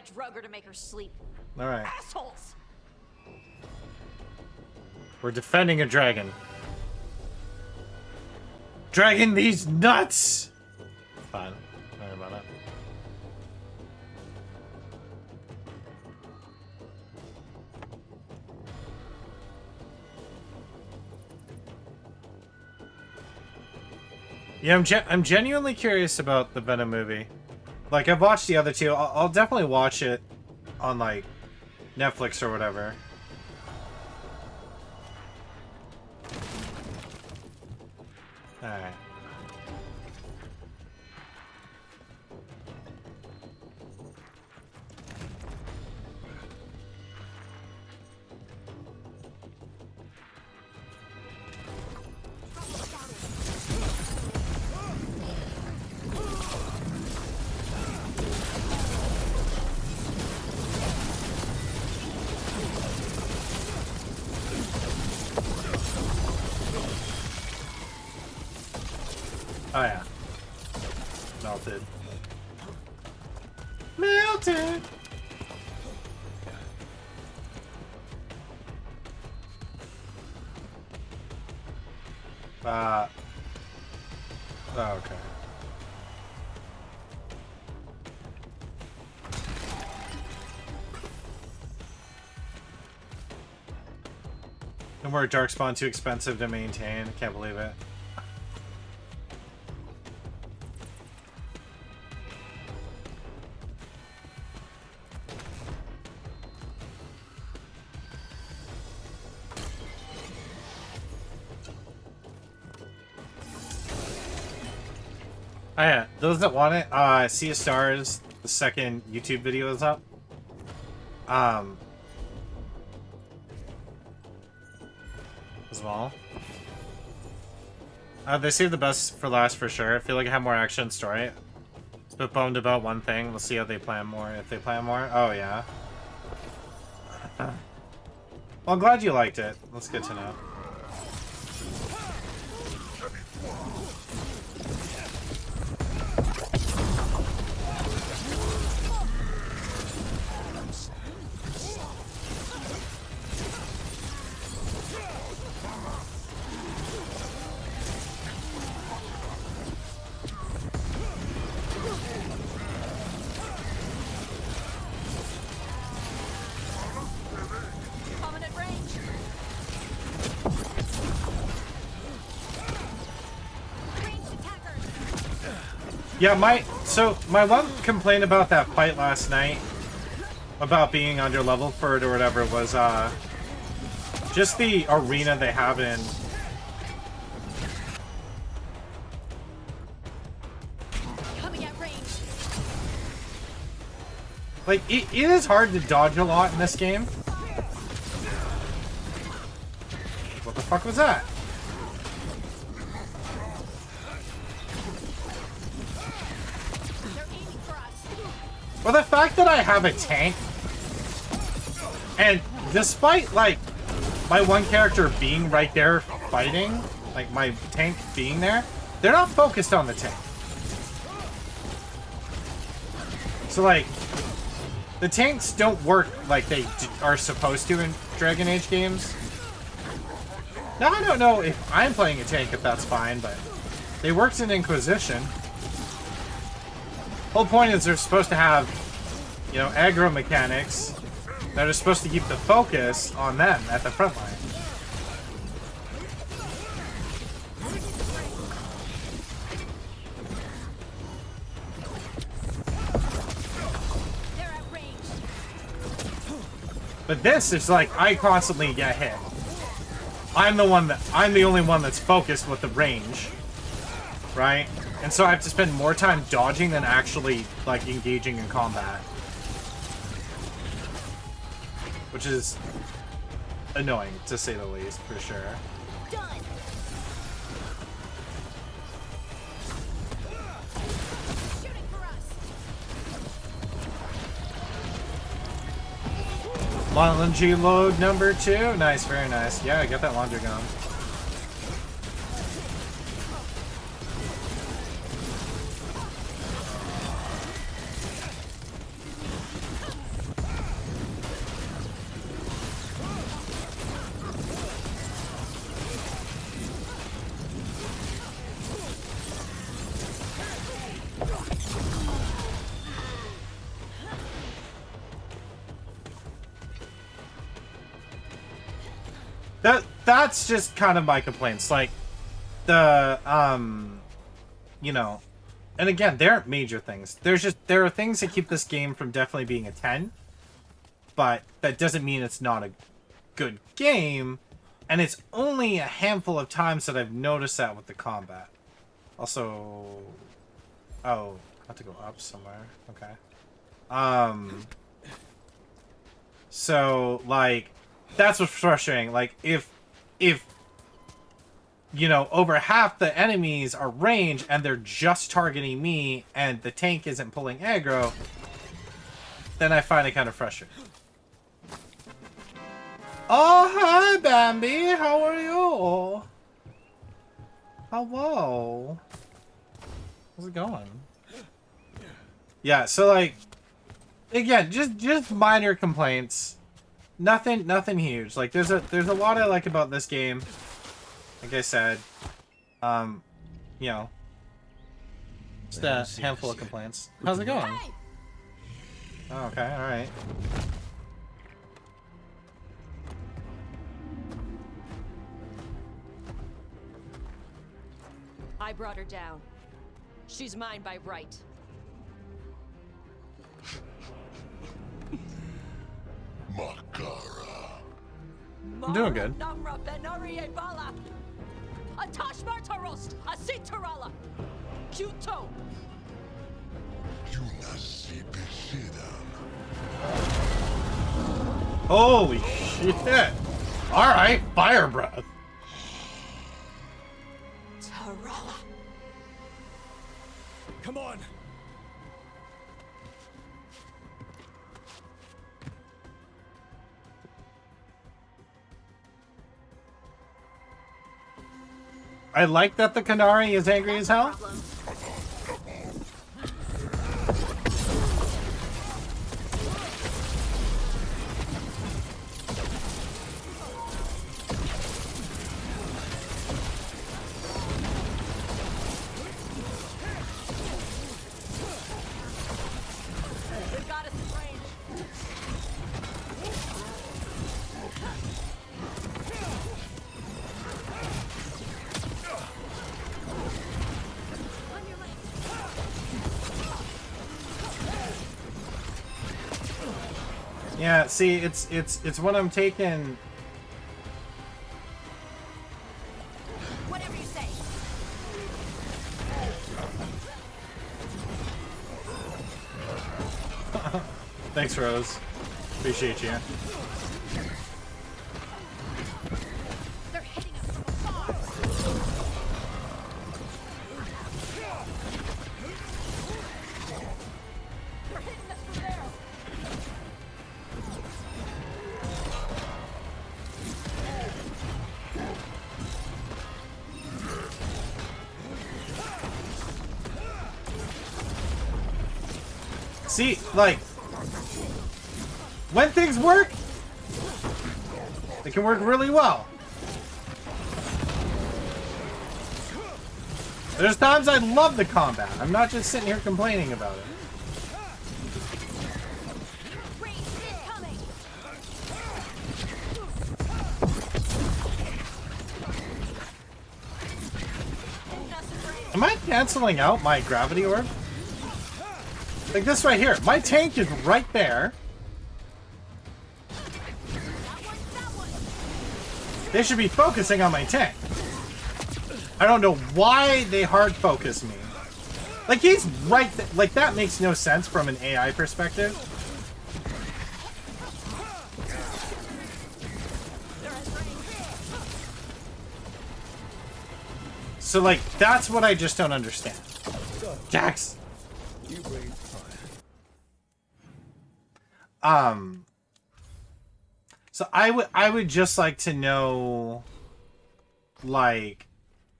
drug her to make her sleep. All right. Assholes! We're defending a dragon. Dragon these nuts! Fine. Sorry about that. Yeah, I'm genuinely curious about the Venom movie. Like, I've watched the other two. I'll definitely watch it on, like, Netflix or whatever. Alright. Oh yeah. Melted. Melted! Oh, okay. No more Darkspawn, too expensive to maintain. Can't believe it. Oh yeah, those that want it, Sea of Stars, the second YouTube video is up. As well. They saved the best for last for sure. I feel like I have more action and story. It's a bit bummed about one thing. We'll see how they plan more. If they plan more. Oh yeah. Well, I'm glad you liked it. That's good to know. Yeah, my one complaint about that fight last night, about being under level for it or whatever, was just the arena they have in. Coming at range. Like, it is hard to dodge a lot in this game. What the fuck was that? Well, the fact that I have a tank, and despite, like, my one character being right there fighting, like, my tank being there, they're not focused on the tank. So, like, the tanks don't work like they are supposed to in Dragon Age games. Now, I don't know if I'm playing a tank, if that's fine, but they worked in Inquisition. Whole point is they're supposed to have, you know, aggro mechanics that are supposed to keep the focus on them at the front line. They're at range. But this is like, I constantly get hit. I'm the only one that's focused with the range, right? And so I have to spend more time dodging than actually, like, engaging in combat. Which is annoying, to say the least, for sure. Done. Shooting for us. Laundry load number 2. Nice, very nice. Yeah, get that laundry going. that's just kind of my complaints. Like, the, you know, and again, there aren't major things. There are things that keep this game from definitely being a 10, but that doesn't mean it's not a good game, and it's only a handful of times that I've noticed that with the combat. Also, oh, I have to go up somewhere. Okay. So, like, that's what's frustrating. Like, if you know, over half the enemies are ranged and they're just targeting me and the tank isn't pulling aggro, then I find it kind of frustrating. Oh, hi, Bambi. How are you? Hello. How's it going? Yeah, so, like, again, just minor complaints. Nothing huge. Like, there's a lot I like about this game. Like I said, you know, just a handful of complaints. How's it going? Hey! Oh, okay, all right. I brought her down. She's mine by right. Makara. I'm doing good. Holy shit! All right, fire breath. Tarala. Come on. I like that the Canary is angry as hell. They got us in range. On your left. Yeah, see, it's when I'm taking. Whatever you say. Thanks, Rose. Appreciate you. They're hitting us from afar. They're hitting us from there. See, like, when things work, they can work really well. There's times I love the combat. I'm not just sitting here complaining about it. Range incoming. Am I canceling out my gravity orb? Like this right here. My tank is right there. That one. They should be focusing on my tank. I don't know why they hard focus me. Like he's right like that makes no sense from an AI perspective. So like that's what I just don't understand. Jax. You breathe fire. So I would just like to know like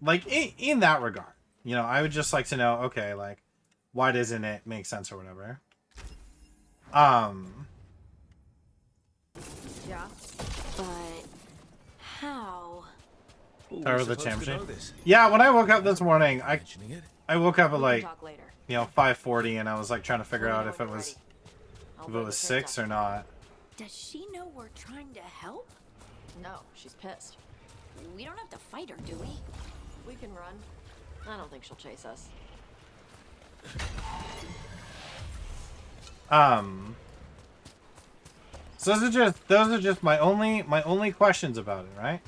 in that regard, you know, I would just like to know, okay, like why doesn't it make sense or whatever. Yeah. But how? Tower of the Championship. Yeah, when I woke up this morning, I woke up at We can like, talk later. you know, 5:40 and I was like trying to figure Let me out know if when it you're was ready. I'll build a 6 or pin not. Does she know we're trying to help? No, she's pissed. We don't have to fight her, do we? We can run. I don't think she'll chase us. So those are just my only questions about it, right?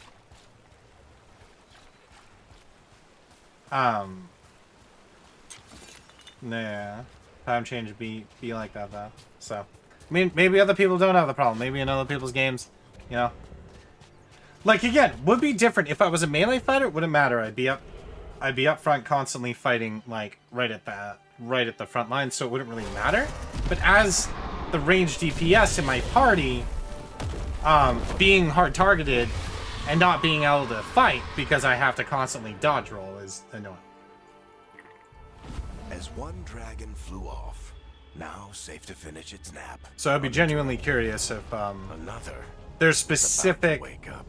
Nah. Time change be like that though. So I mean maybe other people don't have the problem. Maybe in other people's games, you know. Like again, would be different if I was a melee fighter, it wouldn't matter. I'd be up front constantly fighting like right at the front line, so it wouldn't really matter. But as the ranged DPS in my party, being hard targeted and not being able to fight because I have to constantly dodge roll is annoying. As one dragon flew off, now safe to finish its nap. So I'd be genuinely curious if Another there's is about to specific wake up.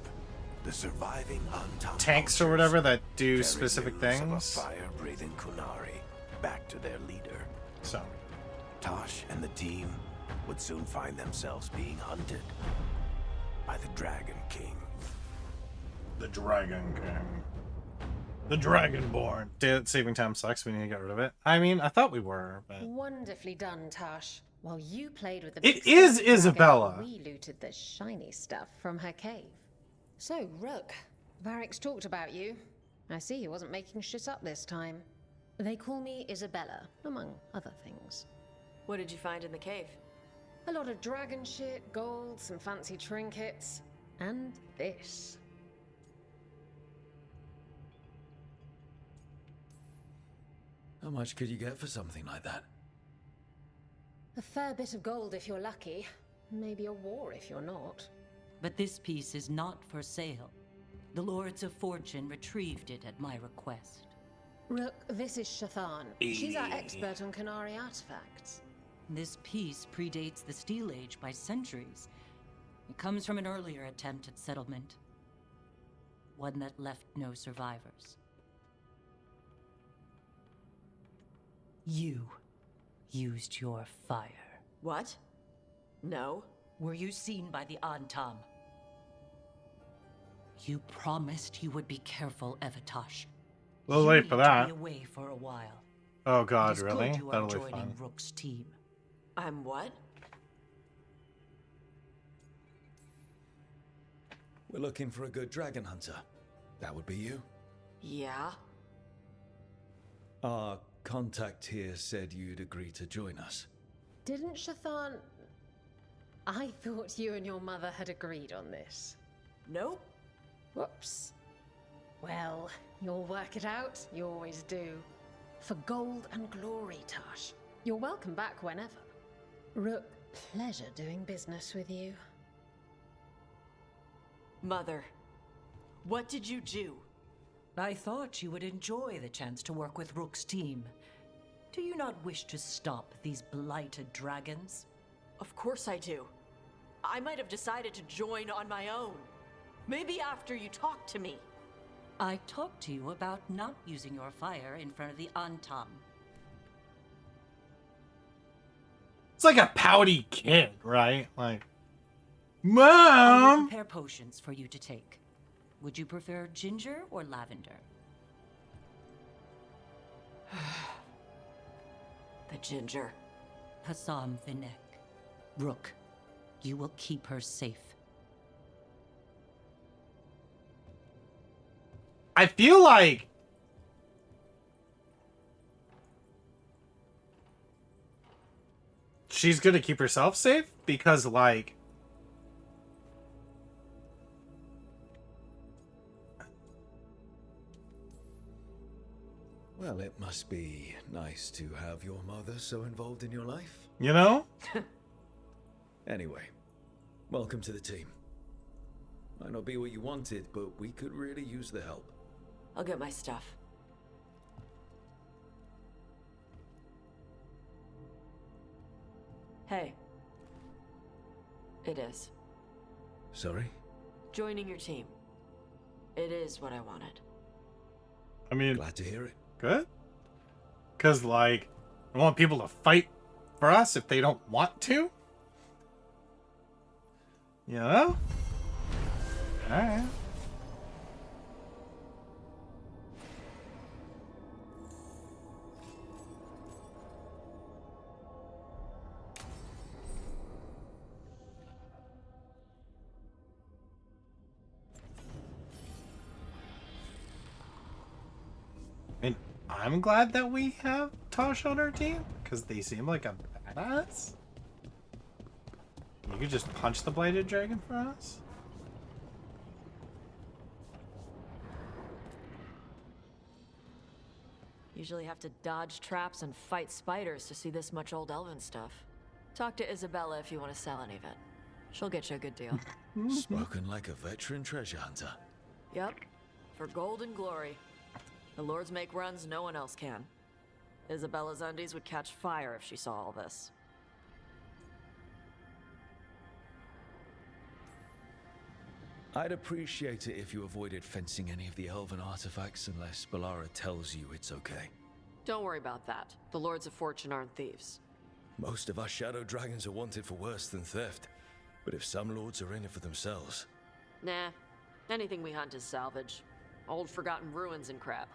The surviving untold tanks or whatever that do carry specific news of a things. fire-breathing Kunari back to their leader. So Tosh and the team would soon find themselves being hunted by the Dragon King. the Dragon King. The Dragonborn. Saving time sucks. We need to get rid of it. I mean, I thought we were, but Wonderfully done, Tosh. While you played with the it big is snake dragon, Isabella. we looted the shiny stuff from her cave. So, Rook, Varric's talked about you. I see he wasn't making shit up this time. They call me Isabella, among other things. What did you find in the cave? A lot of dragon shit, gold, some fancy trinkets, and this. How much could you get for something like that? A fair bit of gold if you're lucky. Maybe a war if you're not. But this piece is not for sale. The Lords of Fortune retrieved it at my request. Rook, this is Shathan. She's our expert on Kunari artifacts. This piece predates the Steel Age by centuries. It comes from an earlier attempt at settlement. One that left no survivors. You used your fire. What? No. Were you seen by the Antam? You promised you would be careful, Evatosh. A little You late for need to that. Be away for a while. Oh It god, is really? good you are That'll be joining fun. Rook's team. I'm what? We're looking for a good dragon hunter. That would be you. Yeah? Our contact here said you'd agree to join us. Didn't Shathan... I thought you and your mother had agreed on this. Nope. Whoops. Well, you'll work it out. You always do. For gold and glory, Tosh. You're welcome back whenever. Rook, pleasure doing business with you. Mother, what did you do? I thought you would enjoy the chance to work with Rook's team. Do you not wish to stop these blighted dragons? Of course I do. I might have decided to join on my own. Maybe after you talked to me. I talked to you about not using your fire in front of the Antam. It's like a pouty kid, right? Like, I will Mom! prepare potions for you to take. Would you prefer ginger or lavender? The ginger. Hassam Vinek. Rook, you will keep her safe. I feel like she's gonna keep herself safe because, like, Well, it must be nice to have your mother so involved in your life. you know? Anyway, welcome to the team. Might not be what you wanted, but we could really use the help. I'll get my stuff. Hey. It is. Sorry? Joining your team. It is what I wanted. I mean, Glad to hear it. good? Because, like, I want people to fight for us if they don't want to? You know? Alright. I'm glad that we have Tosh on our team, because they seem like a badass. You could just punch the bladed dragon for us? Usually have to dodge traps and fight spiders to see this much old elven stuff. Talk to Isabella if you want to sell any of it. She'll get you a good deal. Spoken like a veteran treasure hunter. Yep, for gold and glory. The lords make runs no one else can. Isabella's undies would catch fire if she saw all this. I'd appreciate it if you avoided fencing any of the elven artifacts unless Balara tells you it's okay. Don't worry about that. The lords of fortune aren't thieves. Most of us shadow dragons are wanted for worse than theft. But if some lords are in it for themselves... Nah, anything we hunt is salvage. Old forgotten ruins and crap.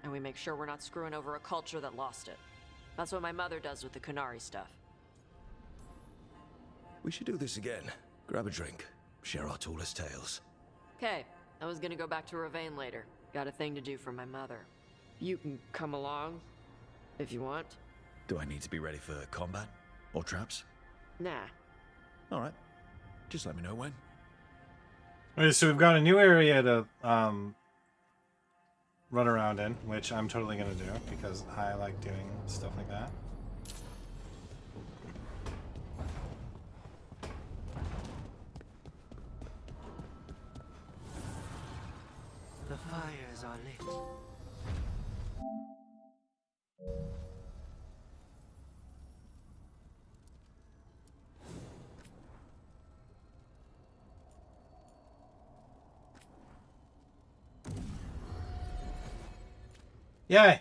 And we make sure we're not screwing over a culture that lost it. That's what my mother does with the Kunari stuff. We should do this again. Grab a drink. Share our tallest tales. Okay, I was gonna go back to Ravane later. Got a thing to do for my mother. You can come along, if you want. Do I need to be ready for combat? Or traps? Nah. Alright. Just let me know when. Okay, so we've got a new area to run around in, which I'm totally gonna do because I like doing stuff like that. The fires are lit. Yay!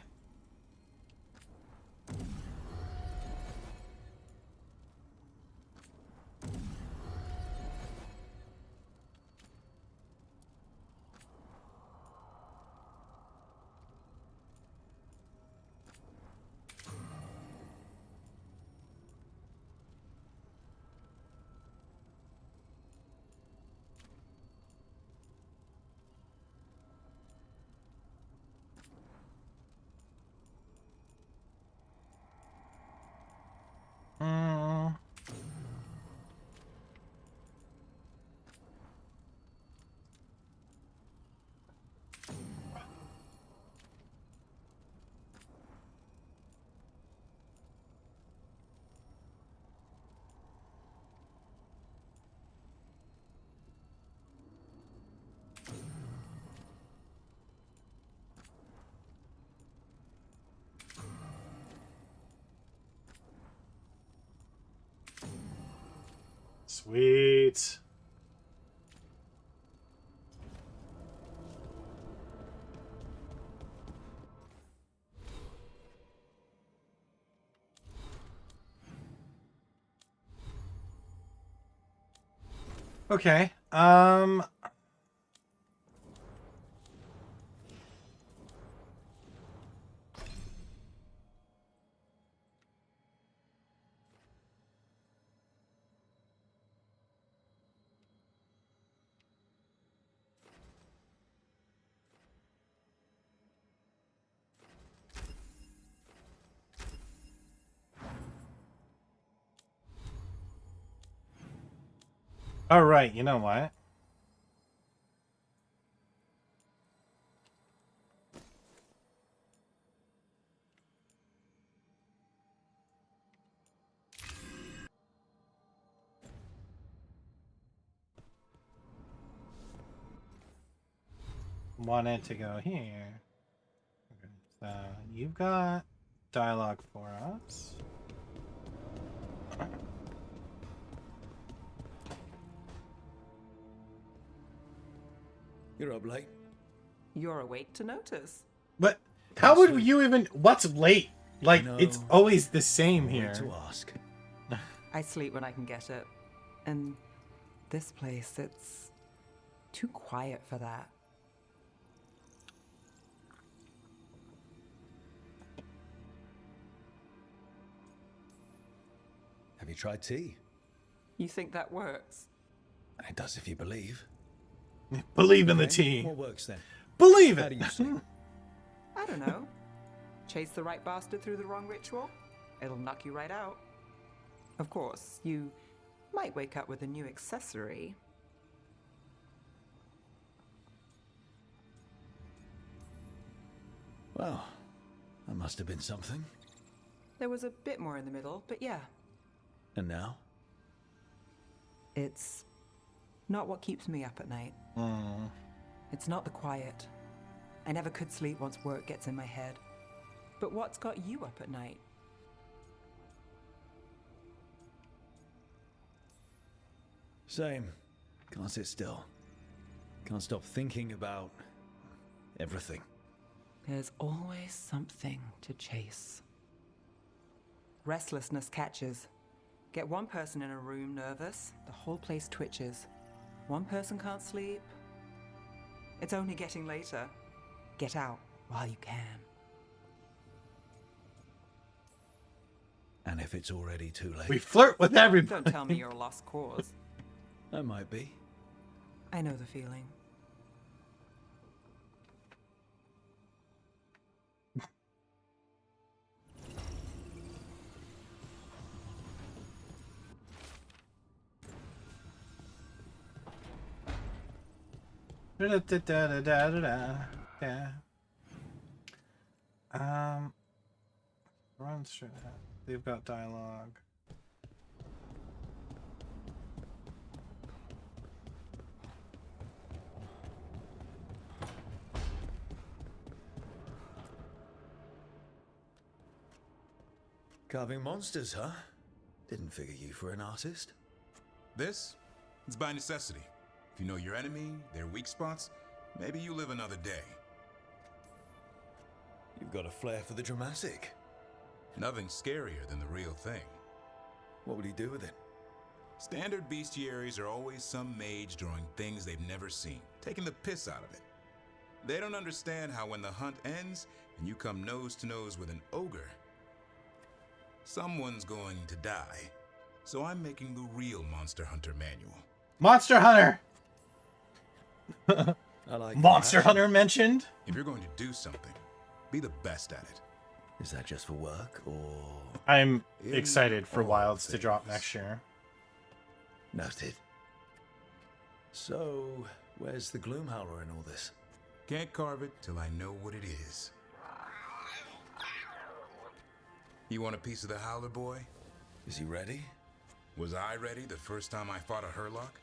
Sweet. Okay. All right, you know what? Wanted to go here. Okay, so you've got dialogue for us. You're up late. You're awake to notice. But how would you even... What's late? Like, No. it's always the same Wait here. to ask. I sleep when I can get it. And this place, it's too quiet for that. Have you tried tea? You think that works? It does if you believe. Believe in the Okay, tea. What works then? Believe How do it. you sleep? I don't know. chase the right bastard through the wrong ritual, it'll knock you right out. Of course, you might wake up with a new accessory. Well, that must have been something. There was a bit more in the middle, but yeah. And now? It's not what keeps me up at night. It's not the quiet. I never could sleep once work gets in my head. But what's got you up at night? Same. Can't sit still. Can't stop thinking about everything. There's always something to chase. Restlessness catches. Get one person in a room nervous, the whole place twitches. One person can't sleep. It's only getting later. Get out while you can. And if it's already too late? We flirt with everybody. Don't tell me you're a lost cause. I might be. I know the feeling. Yeah. Run straight ahead. They've got dialogue. Carving monsters, huh? Didn't figure you for an artist. This? It's by necessity. If you know your enemy, their weak spots, maybe you live another day. You've got a flair for the dramatic. Nothing scarier than the real thing. What would he do with it? Standard bestiaries are always some mage drawing things they've never seen, taking the piss out of it. They don't understand how when the hunt ends and you come nose to nose with an ogre, someone's going to die. So I'm making the real Monster Hunter manual. Monster Hunter! I like Monster that. Hunter mentioned? If you're going to do something, be the best at it. Is that just for work, or...? I'm excited for Wilds to drop next year. Noted. So, where's the Gloomhowler in all this? Can't carve it till I know what it is. You want a piece of the Howler boy? Is he ready? Was I ready the first time I fought a Hurlock?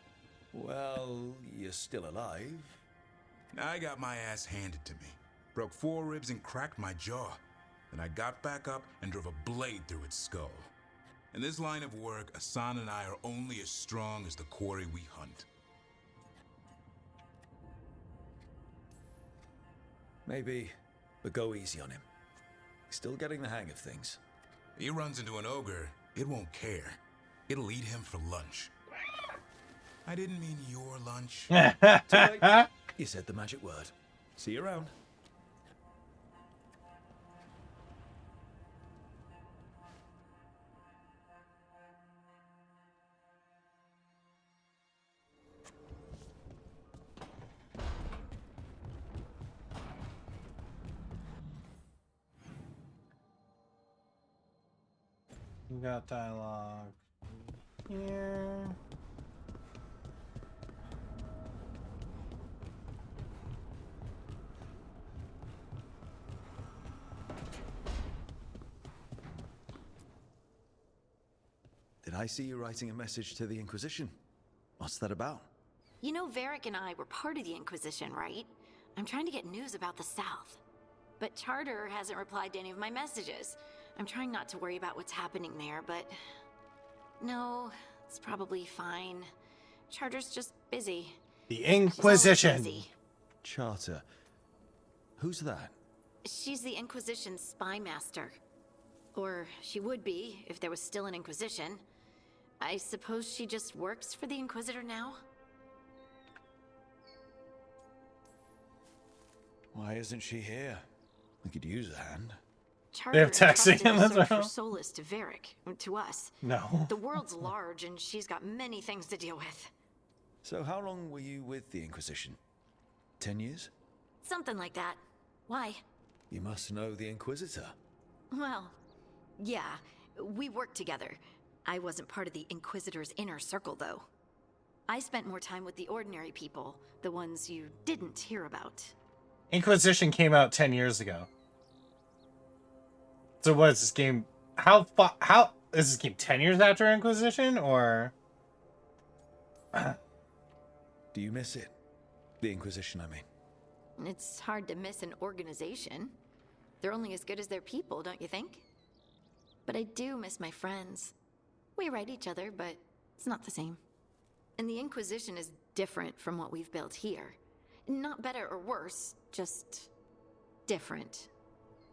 Well, you're still alive. I got my ass handed to me. Broke 4 ribs and cracked my jaw. Then I got back up and drove a blade through its skull. In this line of work, Asan and I are only as strong as the quarry we hunt. Maybe, but go easy on him. He's still getting the hang of things. He runs into an ogre, it won't care. It'll eat him for lunch. I didn't mean your lunch. Too late. You said the magic word. See you around. We got dialogue here. Did I see you writing a message to the Inquisition? What's that about? You know, Varric and I were part of the Inquisition, right? I'm trying to get news about the South. But Charter hasn't replied to any of my messages. I'm trying not to worry about what's happening there, but... No, it's probably fine. Charter's just busy. The Inquisition! She's always busy. Charter. Who's that? She's the Inquisition's spy master. Or she would be, if there was still an Inquisition. I suppose she just works for the Inquisitor now? Why isn't she here? We could use a hand. Charter They have texting entrusted him the as search well. for Solus to Varric, to us. No. The world's large, and she's got many things to deal with. So how long were you with the Inquisition? 10 years? Something like that. Why? You must know the Inquisitor. Well, yeah, we worked together. I wasn't part of the Inquisitor's inner circle, though. I spent more time with the ordinary people, the ones you didn't hear about. Inquisition came out 10 years ago. So what is this game? How is this game 10 years after Inquisition, or? Do you miss it? The Inquisition, I mean. It's hard to miss an organization. They're only as good as their people, don't you think? But I do miss my friends. We write each other, but it's not the same. And the Inquisition is different from what we've built here. Not better or worse, just different.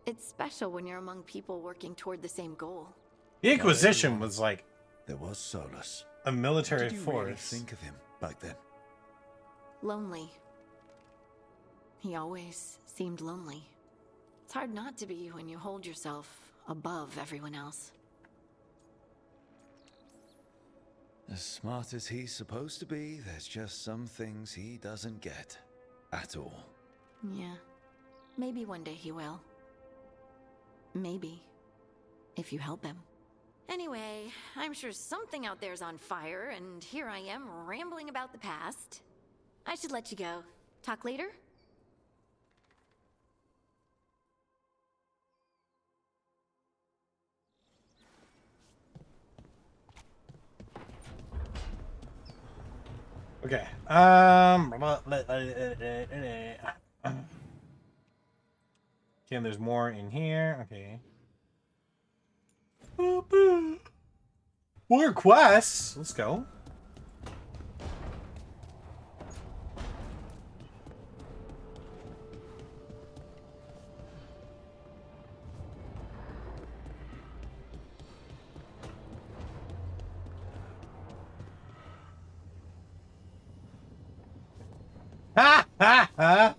It's special when you're among people working toward the same goal. The Inquisition was like... There was Solus. A military What did you force. really think of him back then? Lonely. He always seemed lonely. It's hard not to be when you hold yourself above everyone else. As smart as he's supposed to be, there's just some things he doesn't get. At all. Yeah. Maybe one day he will. Maybe. If you help him. Anyway, I'm sure something out there's on fire, and here I am rambling about the past. I should let you go. Talk later? Okay. Okay, there's more in here. Okay. More quests. Let's go. Ha ha ha!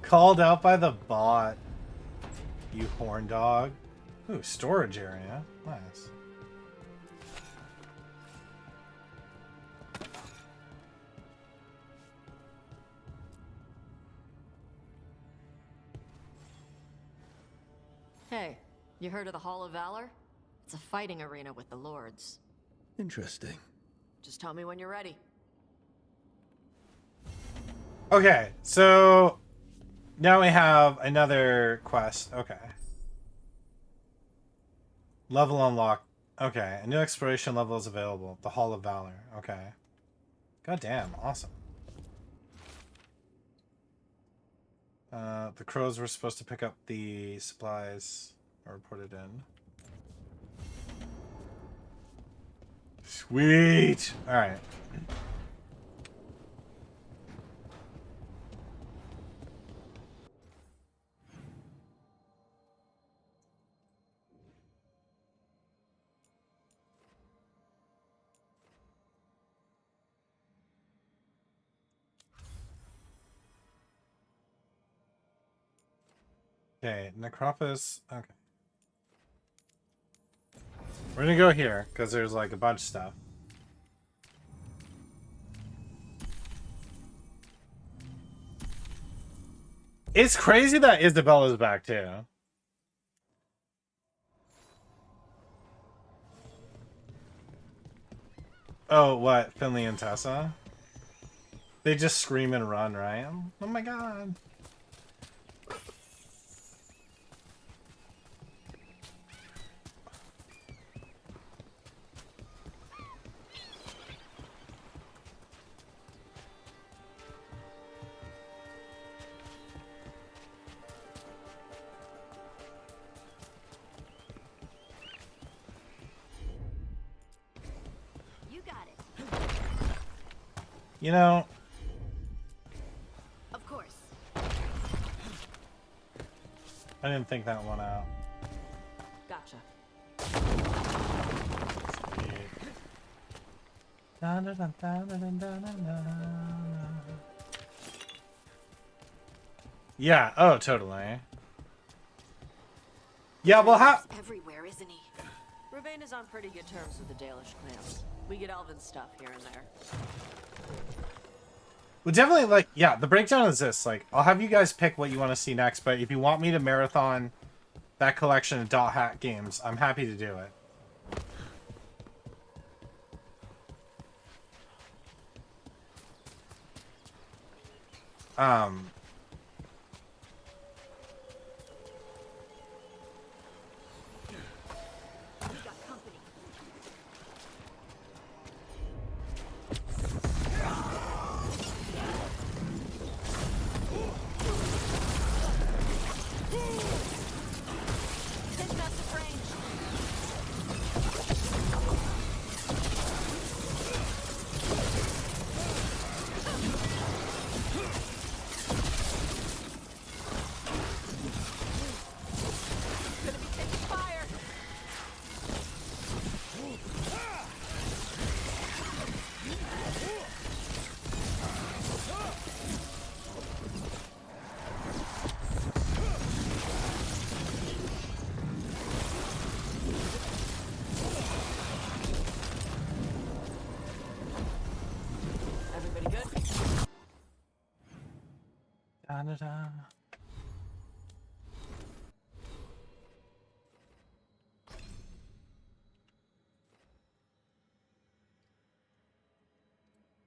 Called out by the bot. You horn dog. Ooh, storage area. Nice. Hey, you heard of the Hall of Valor? It's a fighting arena with the lords. Interesting. Just tell me when you're ready. Okay, so now we have another quest. Okay. Level unlocked. Okay, a new exploration level is available. The Hall of Valor. Okay. God damn, awesome. The crows were supposed to pick up the supplies or put it in. Sweet! Alright. Okay, Necropolis. Okay. We're gonna go here, because there's like a bunch of stuff. It's crazy that Isabella's back too. Oh, what? Finley and Tessa? They just scream and run, right? Oh my god. You know, Of course. I didn't think that one out. Gotcha. Yeah, oh, totally. Yeah, well, how... Everywhere, isn't he? Ravane is on pretty good terms with the Dalish clans. We get elven stuff here and there. Well, definitely, like, yeah, the breakdown is this. Like, I'll have you guys pick what you want to see next, but if you want me to marathon that collection of dot hack games, I'm happy to do it.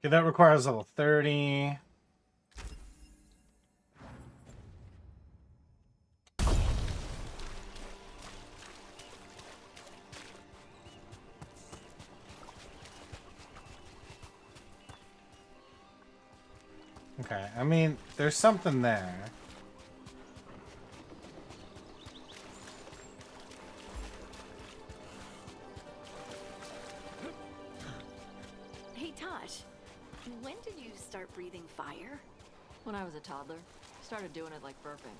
Okay, that requires level 30. Okay, I mean, there's something there. Hey, Tosh. When did you start breathing fire? When I was a toddler. Started doing it like burping.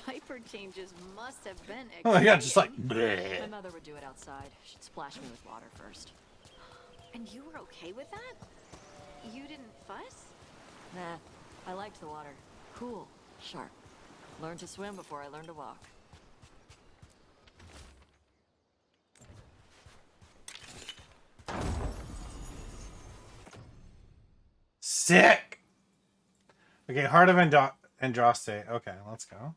Diaper changes must have been exciting. Oh my god, just like My bleh. mother would do it outside. She'd splash me with water first. And you were okay with that? You didn't fuss? Nah, I liked the water. Cool, sharp. Learned to swim before I learned to walk. Sick! Okay, Heart of Andraste. Okay, let's go.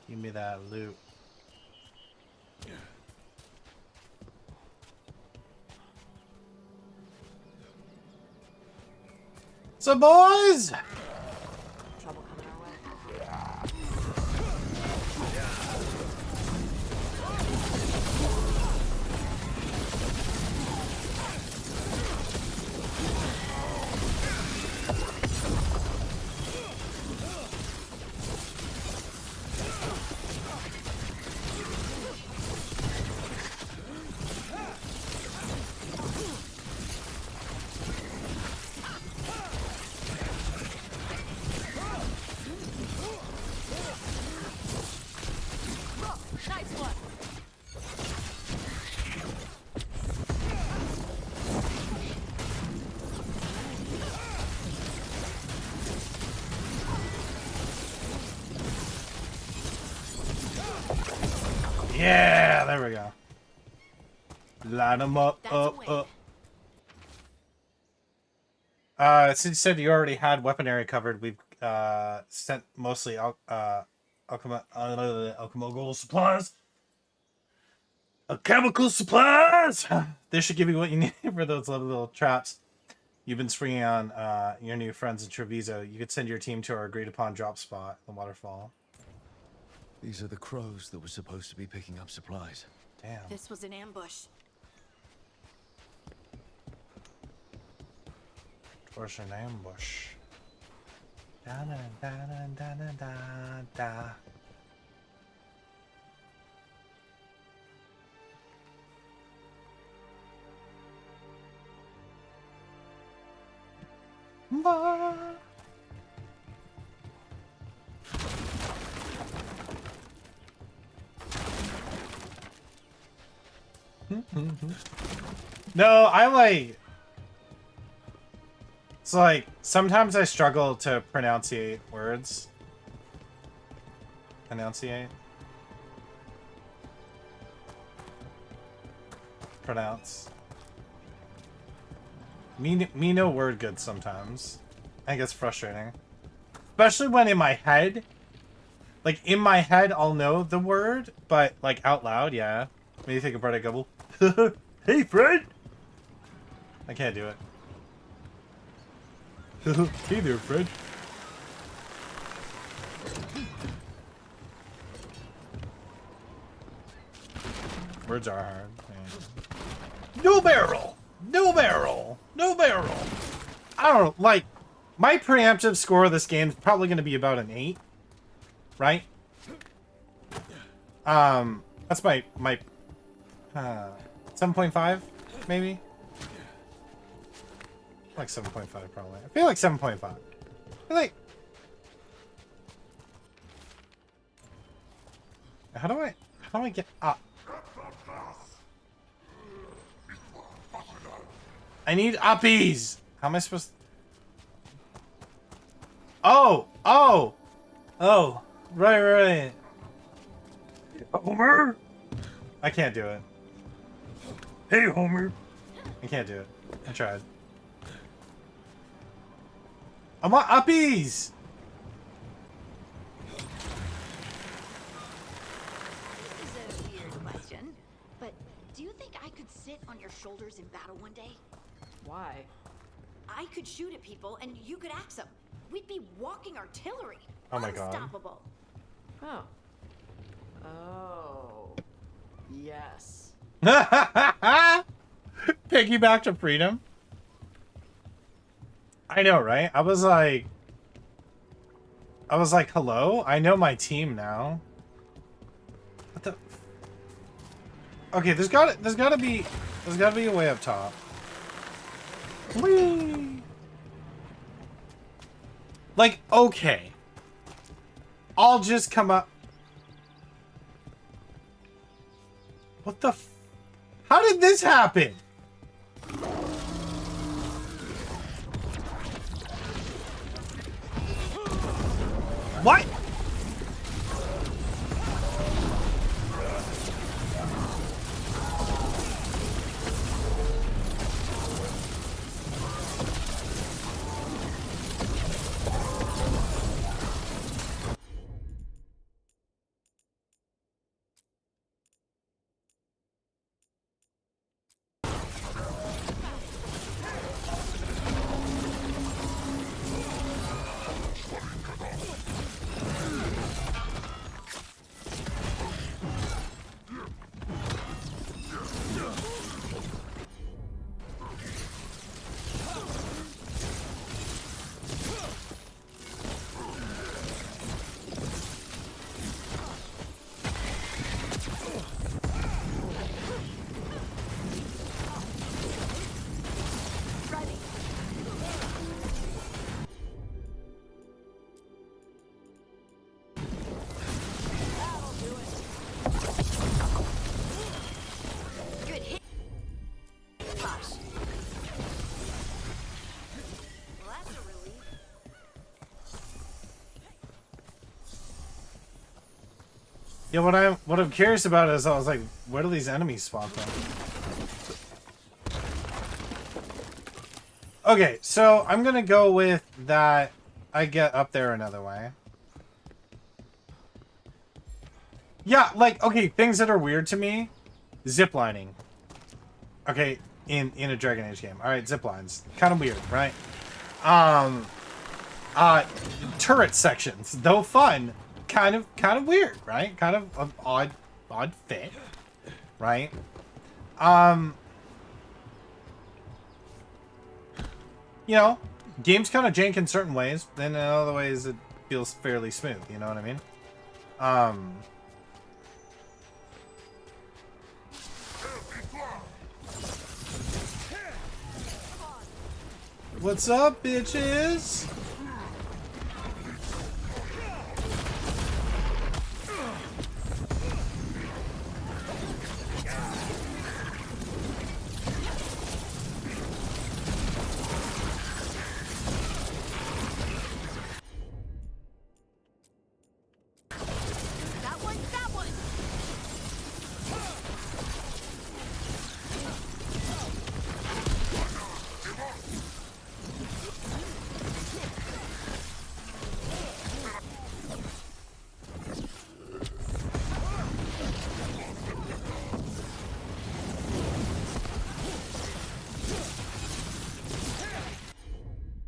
Give me that loot. So, boys! Trouble coming our way. Nice one. Yeah, there we go. Line them up, Since you said you already had weaponry covered, we've sent mostly alchemical supplies. Chemical supplies! This should give you what you need for those little traps you've been springing on your new friends in Treviso. You could send your team to our agreed upon drop spot, the waterfall. These are the crows that were supposed to be picking up supplies. Damn. This was an ambush. Torch an ambush. Da da da da da da da. No, I like... It's like, sometimes I struggle to pronunciate words. Enunciate. pronounce. Me no word good sometimes. I think it's frustrating. Especially when in my head, like in my head I'll know the word, but like out loud, yeah. Maybe take a bread couple. Hey Fred! I can't do it. Hey there, Fred. Words are hard. Yeah. No barrel! No barrel! No barrel! I don't know, like, my preemptive score of this game is probably going to be about an 8. Right? That's my 7.5, maybe? Like 7.5 probably. I feel like 7.5. I feel like... How do I get up? I need uppies! How am I supposed to... Oh! Oh! Oh! Right. Homer! I can't do it. Hey, Homer! I can't do it. I tried. I want uppies! This is a weird question, but do you think I could sit on your shoulders in battle one day? Why? I could shoot at people and you could axe them. We'd be walking artillery. Oh my god. Unstoppable. Oh. Oh. Yes. Piggyback to freedom. I know, right? I was like, hello? I know my team now. What the? Okay, there's gotta be a way up top. Whee! Like, okay. I'll just come up. What the f- How did this happen? What? Yeah, what I'm curious about is I was like, where do these enemies spawn from? Okay, so I'm gonna go with that I get up there another way. Yeah, like, okay, things that are weird to me. Ziplining. Okay, in a Dragon Age game. Alright, ziplines. Kind of weird, right? Turret sections, though fun. Kind of weird, right? Kind of an odd fit, right? You know, game's kind of jank in certain ways, then in other ways it feels fairly smooth, you know what I mean? What's up, bitches?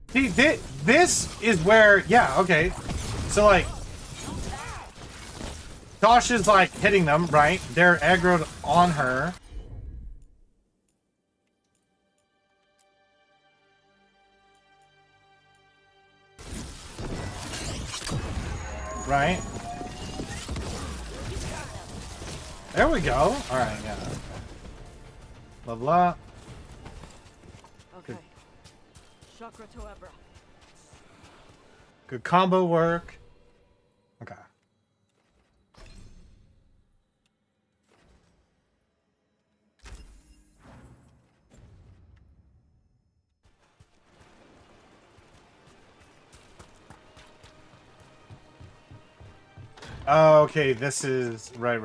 See, this is where, yeah, okay. So, like, Tosh is, like, hitting them, right? They're aggroed on her. Right? There we go. Alright, yeah. Level up. Okay. Chakra to Ebra. Good combo work. Okay. Oh, okay, this is... Right.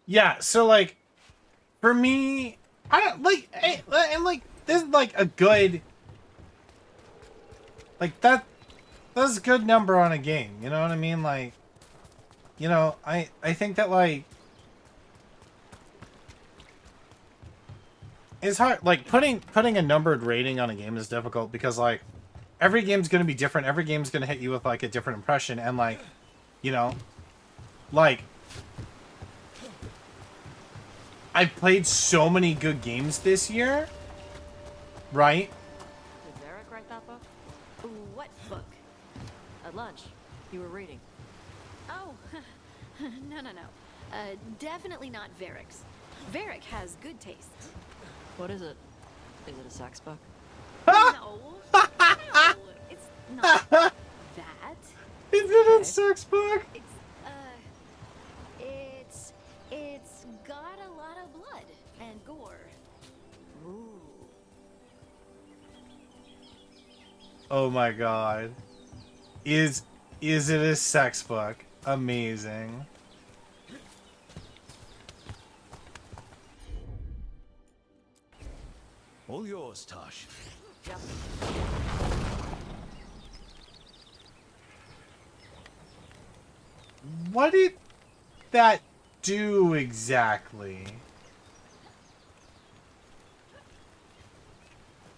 Yeah, so, like, for me, I don't, like, and, like, this is, like, a good... Like, that's a good number on a game, you know what I mean? Like, you know, I think that, like, it's hard, like, putting a numbered rating on a game is difficult because, like, every game's gonna be different, every game's gonna hit you with, like, a different impression, and, like, you know, like, I've played so many good games this year, right? Did Varric write that book? What book? At lunch, you were reading. Oh, no. Definitely not Varric's. Varric has good taste. What is it? Is it a sex book? No, it's not that. Is it a sex book? It's got a lot of blood and gore. Ooh. Oh my god. Is it a sex book? Amazing. All yours, Tosh. Yep. What did that do exactly?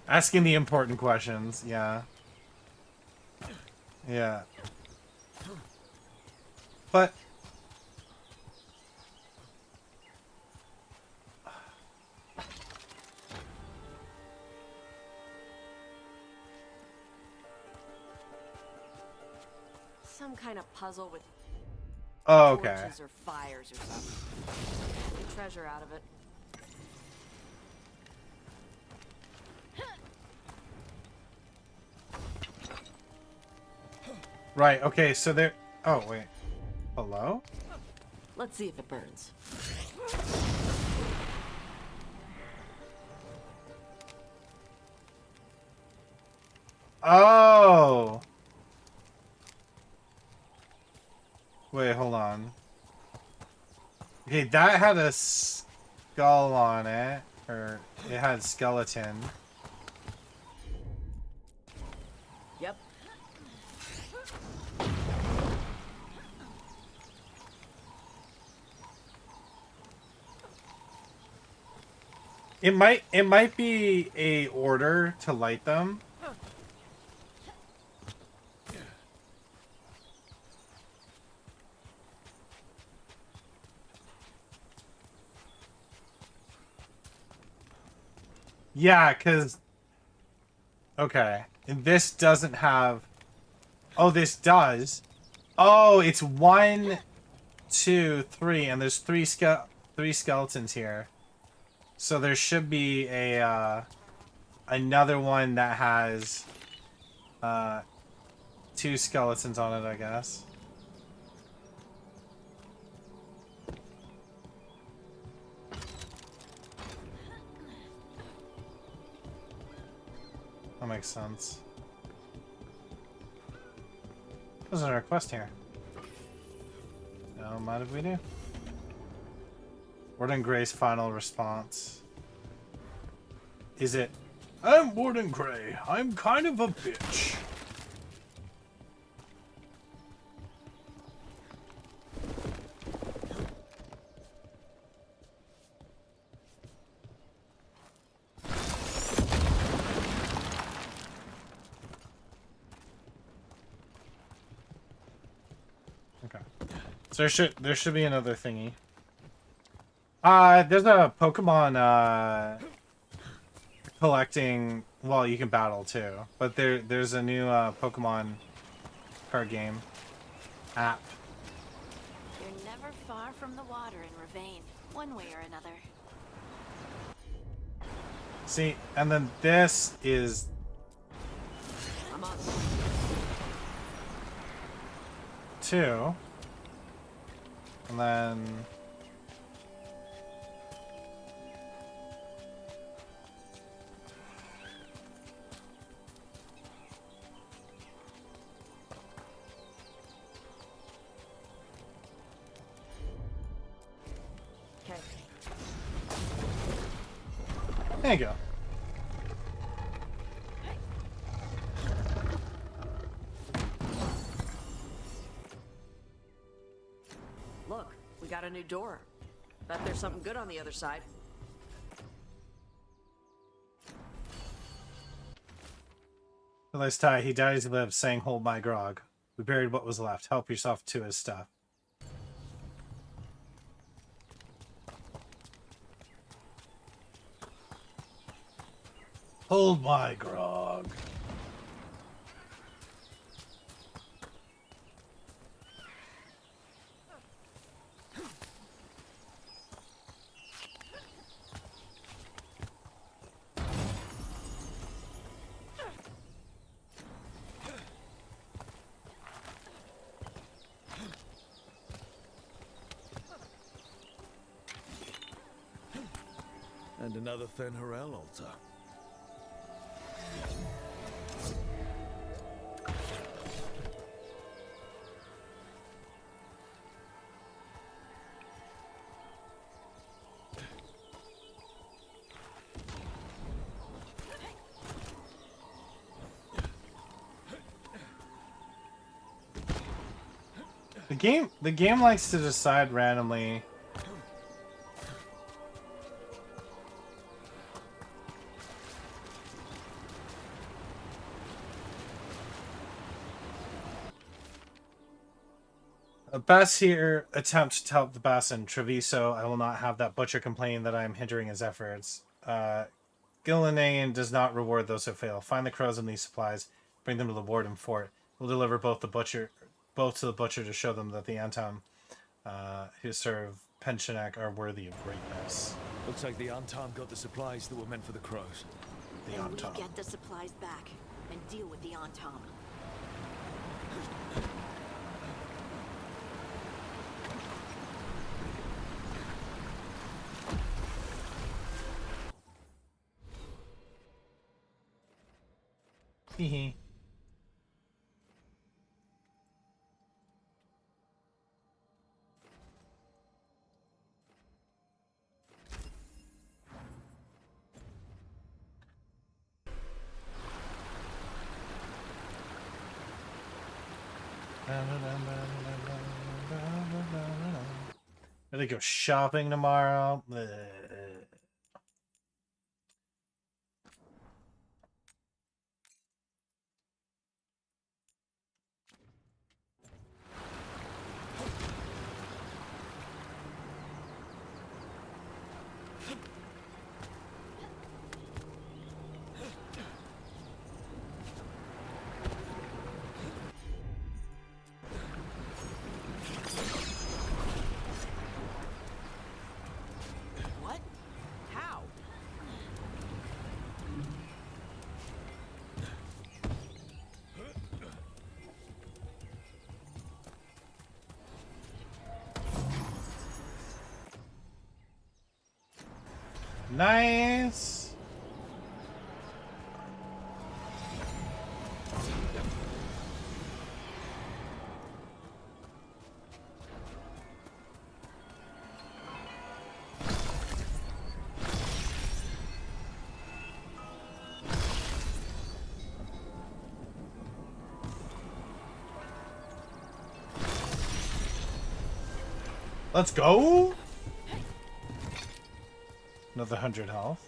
Asking the important questions, yeah. Yeah. But... Some kind of puzzle with Oh, okay. torches or fires or something. Get treasure out of it. Right, okay, so there... Oh, wait. Hello? Let's see if it burns. Oh! Wait, hold on. Okay, that had a skull on it. Or, it had skeleton. Yep. It might be a order to light them. Yeah, because... Okay. And this doesn't have... Oh, this does. Oh, it's 1, 2, 3, and there's three skeletons here. So there should be a, another one that has, 2 skeletons on it, I guess. That makes sense. There's a request here. No, mind if we do? Warden Gray's final response. Is it, I'm Warden Gray. I'm kind of a bitch. Okay. So there should be another thingy. There's a Pokemon collecting. Well, you can battle too, but there's a new Pokemon card game app. You're never far from the water in Ravane, one way or another. See, and then this is. I'm on. 2. And then. Okay. There you go. Look, we got a new door. Bet there's something good on the other side. Realize Ty, he died as he lived, saying, "Hold my grog." We buried what was left. Help yourself to his stuff. Hold my grog. And another Fen'Harel altar. The game likes to decide randomly. Bass here attempts to help the Bass in Treviso. I will not have that butcher complain that I am hindering his efforts. Gillinan does not reward those who fail. Find the crows and these supplies. Bring them to the warden fort. We'll deliver both to the butcher to show them that the Anton who serve Pensionac are worthy of greatness. Looks like the Anton got the supplies that were meant for the crows. The And Anton. we get the supplies back and deal with the Anton. Hee. Gonna go shopping tomorrow. What? How? Nice. Let's go. Another 100 health.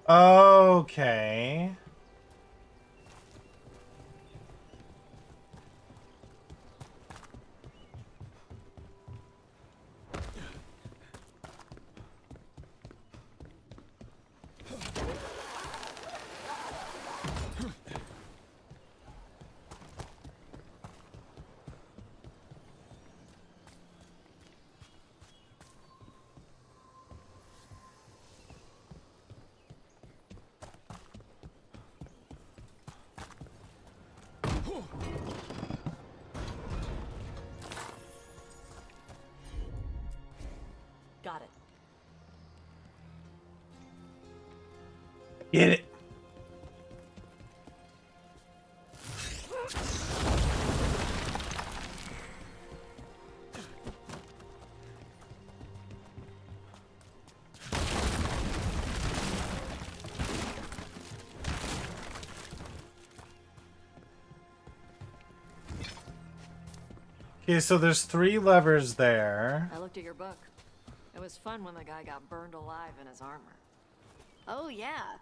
Okay. Got it. Get it. Okay, so there's 3 levers there. I looked at your book. It was fun when the guy got burned alive in his armor. Oh yeah,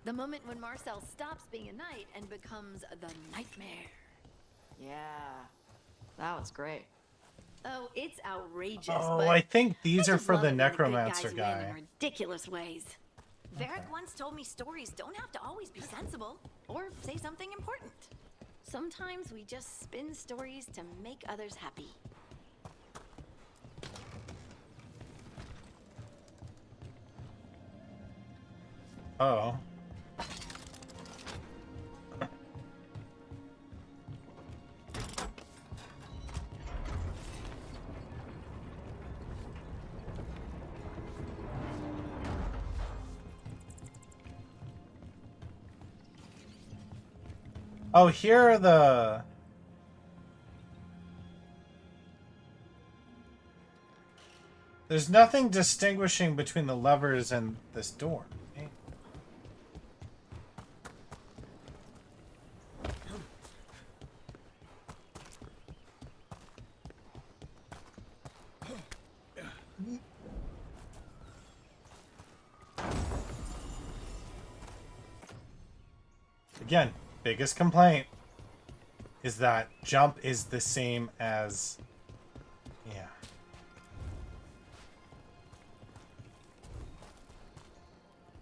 the moment when Marcel stops being a knight and becomes the nightmare. Yeah, that was great. Oh, it's outrageous. Oh, but I think these are just for love the it when good necromancer guys win in guy. ridiculous ways. Varric once told me stories don't have to always be sensible or say something important. Sometimes we just spin stories to make others happy. Oh. Oh, here are the... There's nothing distinguishing between the levers and this door. Okay. Again, biggest complaint is that jump is the same as... Yeah.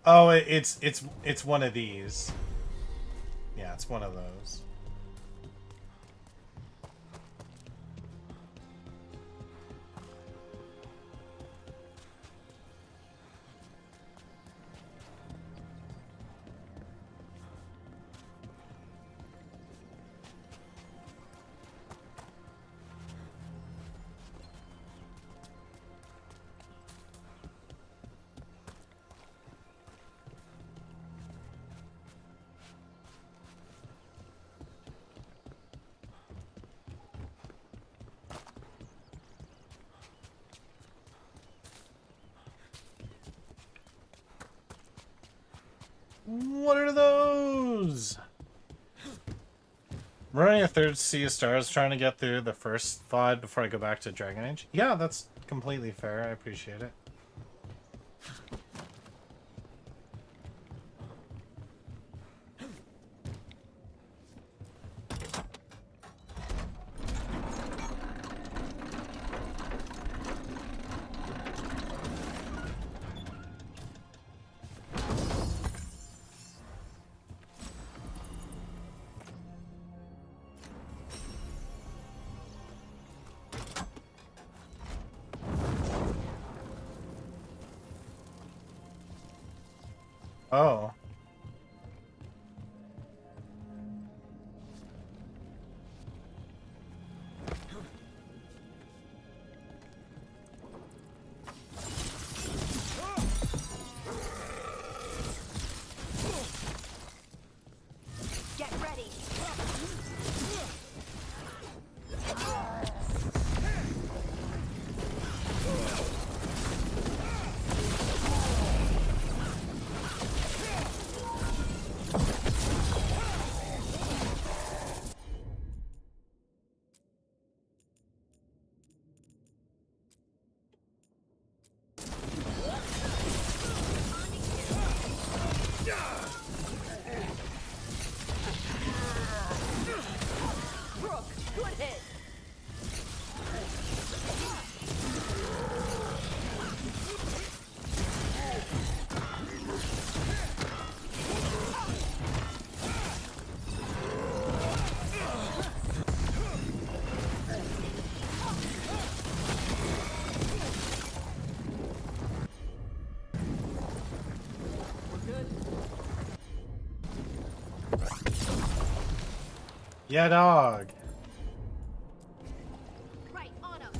Oh, it's one of these. Yeah, it's one of those. What are those? I'm running a 3rd Sea of Stars, trying to get through the first VOD before I go back to Dragon Age. Yeah, that's completely fair. I appreciate it. Oh. Yeah, dog. Right, on him.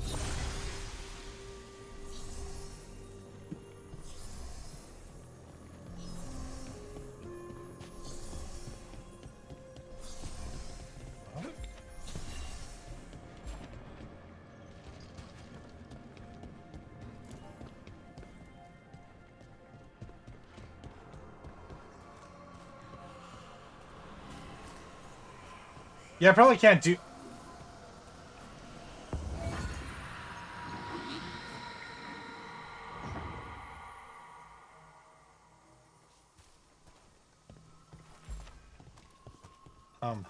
Yeah, I probably can't do...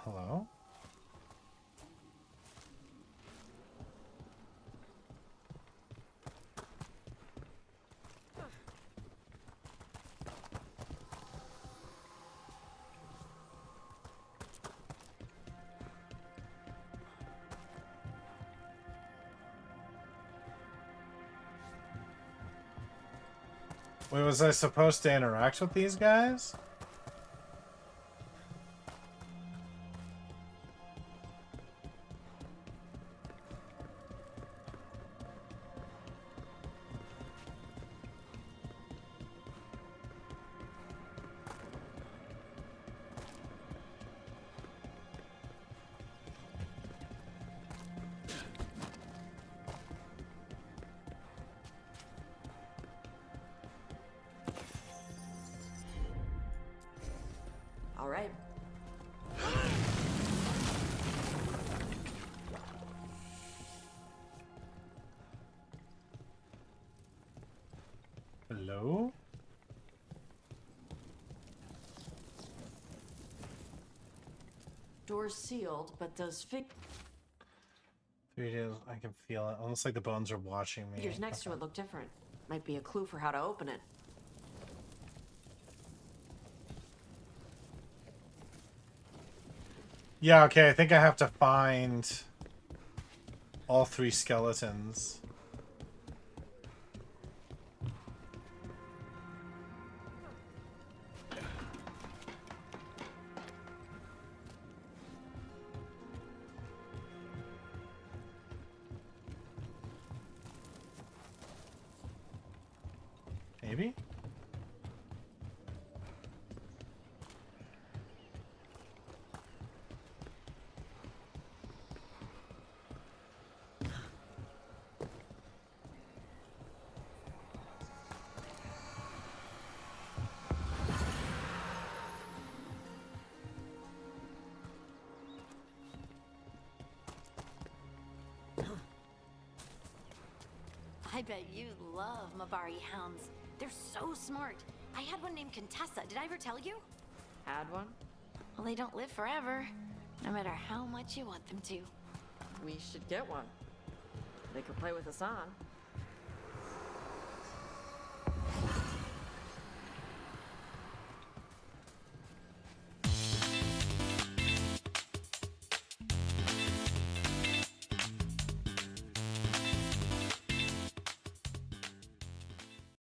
hello? Wait, was I supposed to interact with these guys? All right. Hello? Door's sealed, but those 3 days, I can feel it. Almost like the bones are watching me. figures next to it look different. Might be a clue for how to open it. Yeah, okay, I think I have to find all 3 skeletons. Maybe? I bet you love Mabari hounds. They're so smart. I had one named Contessa. Did I ever tell you? Had one? Well, they don't live forever, no matter how much you want them to. We should get one. They could play with Hassan.